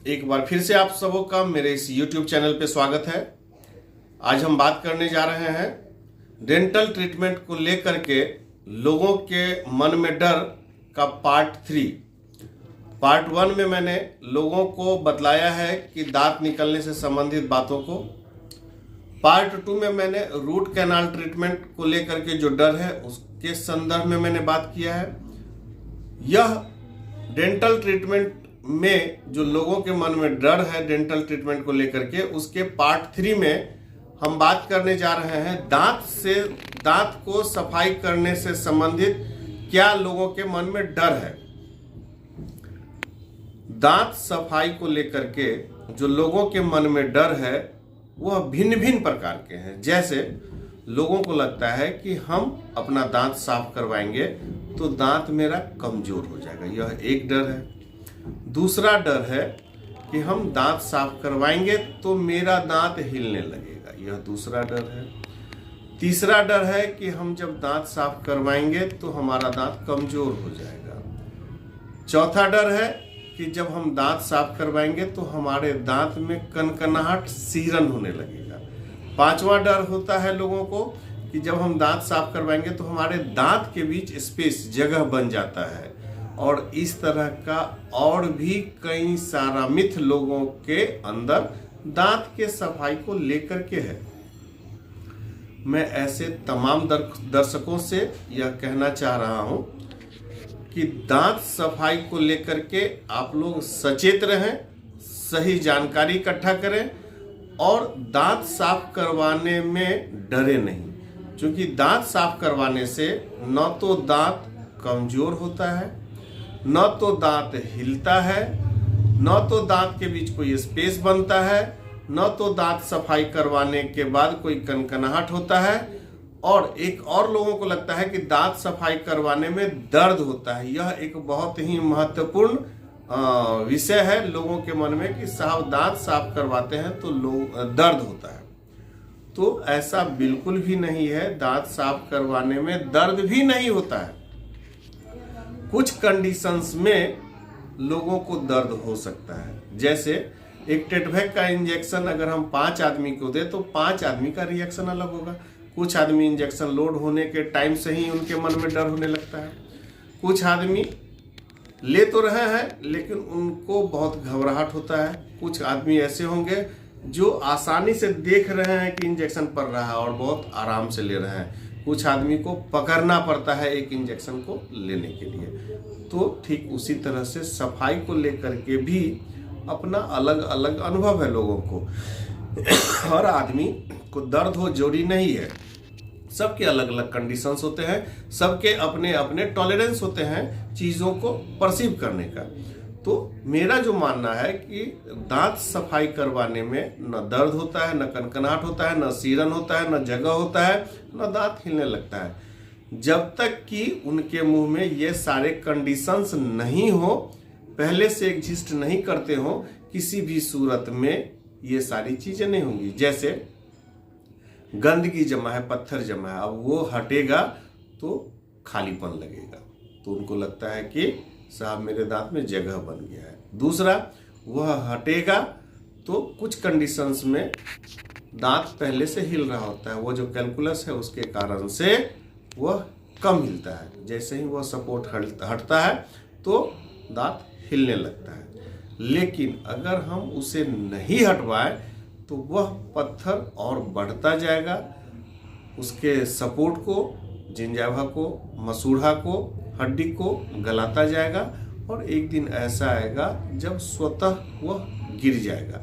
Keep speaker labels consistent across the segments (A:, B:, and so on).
A: एक बार फिर से आप सबों का मेरे इस YouTube चैनल पे स्वागत है। आज हम बात करने जा रहे हैं डेंटल ट्रीटमेंट को लेकर के लोगों के मन में डर का पार्ट 3। पार्ट 1 में मैंने लोगों को बतलाया है कि दांत निकलने से संबंधित बातों को। पार्ट 2 में मैंने रूट कैनाल ट्रीटमेंट को लेकर के जो डर है उसके संदर्भ में मैंने बात किया है। यह डेंटल ट्रीटमेंट में जो लोगों के मन में डर है डेंटल ट्रीटमेंट को लेकर के, उसके पार्ट 3 में हम बात करने जा रहे हैं दांत को सफाई करने से संबंधित क्या लोगों के मन में डर है। दांत सफाई को लेकर के जो लोगों के मन में डर है वह भिन्न भिन्न प्रकार के हैं। जैसे लोगों को लगता है कि हम अपना दांत साफ करवाएंगे तो दांत मेरा कमजोर हो जाएगा, यह एक डर है। दूसरा डर है कि हम दांत साफ करवाएंगे तो मेरा दांत हिलने लगेगा, यह दूसरा डर है। तीसरा डर है कि हम जब दांत साफ करवाएंगे तो हमारा दांत कमजोर हो जाएगा। चौथा डर है कि जब हम दांत साफ करवाएंगे तो हमारे दांत में कनकनाहट, सीरन होने लगेगा। पांचवा डर होता है लोगों को कि जब हम दांत साफ करवाएंगे तो हमारे दांत के बीच स्पेस, जगह बन जाता है। और इस तरह का और भी कई सारा मिथ लोगों के अंदर दांत के सफाई को लेकर के है। मैं ऐसे तमाम दर्शकों से यह कहना चाह रहा हूं कि दांत सफाई को लेकर के आप लोग सचेत रहें, सही जानकारी इकट्ठा करें और दांत साफ करवाने में डरे नहीं। क्योंकि दांत साफ करवाने से न तो दांत कमजोर होता है, न तो दांत हिलता है, न तो दांत के बीच कोई स्पेस बनता है, न तो दांत सफाई करवाने के बाद कोई कनकनाहट होता है। और एक और लोगों को लगता है कि दांत सफाई करवाने में दर्द होता है। यह एक बहुत ही महत्वपूर्ण विषय है लोगों के मन में कि साहब दांत साफ करवाते हैं तो दर्द होता है। तो ऐसा बिल्कुल भी नहीं है, दांत साफ करवाने में दर्द भी नहीं होता है। कुछ कंडीशंस में लोगों को दर्द हो सकता है। जैसे एक टेटवैक का इंजेक्शन अगर हम 5 आदमी को दे तो 5 आदमी का रिएक्शन अलग होगा। कुछ आदमी इंजेक्शन लोड होने के टाइम से ही उनके मन में डर होने लगता है। कुछ आदमी ले तो रहे हैं लेकिन उनको बहुत घबराहट होता है। कुछ आदमी ऐसे होंगे जो आसानी से देख रहे हैं कि इंजेक्शन पड़ रहा है और बहुत आराम से ले रहे हैं। कुछ आदमी को पकड़ना पड़ता है एक इंजेक्शन को लेने के लिए। तो ठीक उसी तरह से सफाई को लेकर के भी अपना अलग अलग अनुभव है लोगों को। हर आदमी को दर्द हो जरूरी नहीं है, सबके अलग अलग कंडीशंस होते हैं, सबके अपने अपने टॉलरेंस होते हैं चीज़ों को परसीव करने का। तो मेरा जो मानना है कि दांत सफाई करवाने में न दर्द होता है, न कनकनाहट होता है, न सीरन होता है, न जगह होता है, न दांत हिलने लगता है, जब तक कि उनके मुंह में ये सारे कंडीशंस नहीं हो, पहले से एग्जिस्ट नहीं करते हो, किसी भी सूरत में ये सारी चीजें नहीं होंगी। जैसे गंदगी जमा है, पत्थर जमा है, अब वो हटेगा तो खालीपन लगेगा, तो उनको लगता है कि साहब मेरे दांत में जगह बन गया है। दूसरा, वह हटेगा तो कुछ कंडीशंस में दांत पहले से हिल रहा होता है, वो जो कैलकुलस है उसके कारण से वह कम हिलता है। जैसे ही वह सपोर्ट हटता है तो दांत हिलने लगता है। लेकिन अगर हम उसे नहीं हटवाएं तो वह पत्थर और बढ़ता जाएगा, उसके सपोर्ट को, जिंजाभा को, मसूढ़ा को, हड्डी को गलाता जाएगा और एक दिन ऐसा आएगा जब स्वतः वह गिर जाएगा।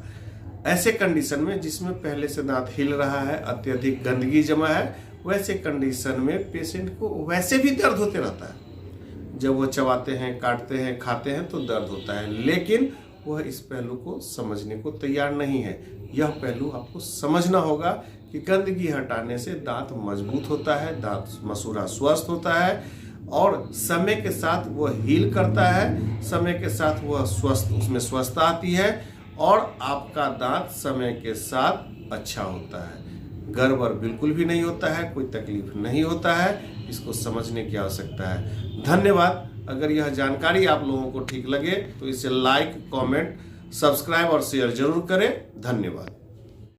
A: ऐसे कंडीशन में जिसमें पहले से दांत हिल रहा है, अत्यधिक गंदगी जमा है, वैसे कंडीशन में पेशेंट को वैसे भी दर्द होते रहता है। जब वह चबाते हैं, काटते हैं, खाते हैं तो दर्द होता है, लेकिन वह इस पहलू को समझने को तैयार नहीं है। यह पहलू आपको समझना होगा कि गंदगी हटाने से दांत मजबूत होता है, दांत मसूड़ा स्वस्थ होता है और समय के साथ वह हील करता है, समय के साथ वह उसमें स्वस्थता आती है और आपका दांत समय के साथ अच्छा होता है। गड़बड़ बिल्कुल भी नहीं होता है, कोई तकलीफ नहीं होता है। इसको समझने की आवश्यकता है। धन्यवाद। अगर यह जानकारी आप लोगों को ठीक लगे तो इसे लाइक, कमेंट सब्सक्राइब और शेयर जरूर करें। धन्यवाद।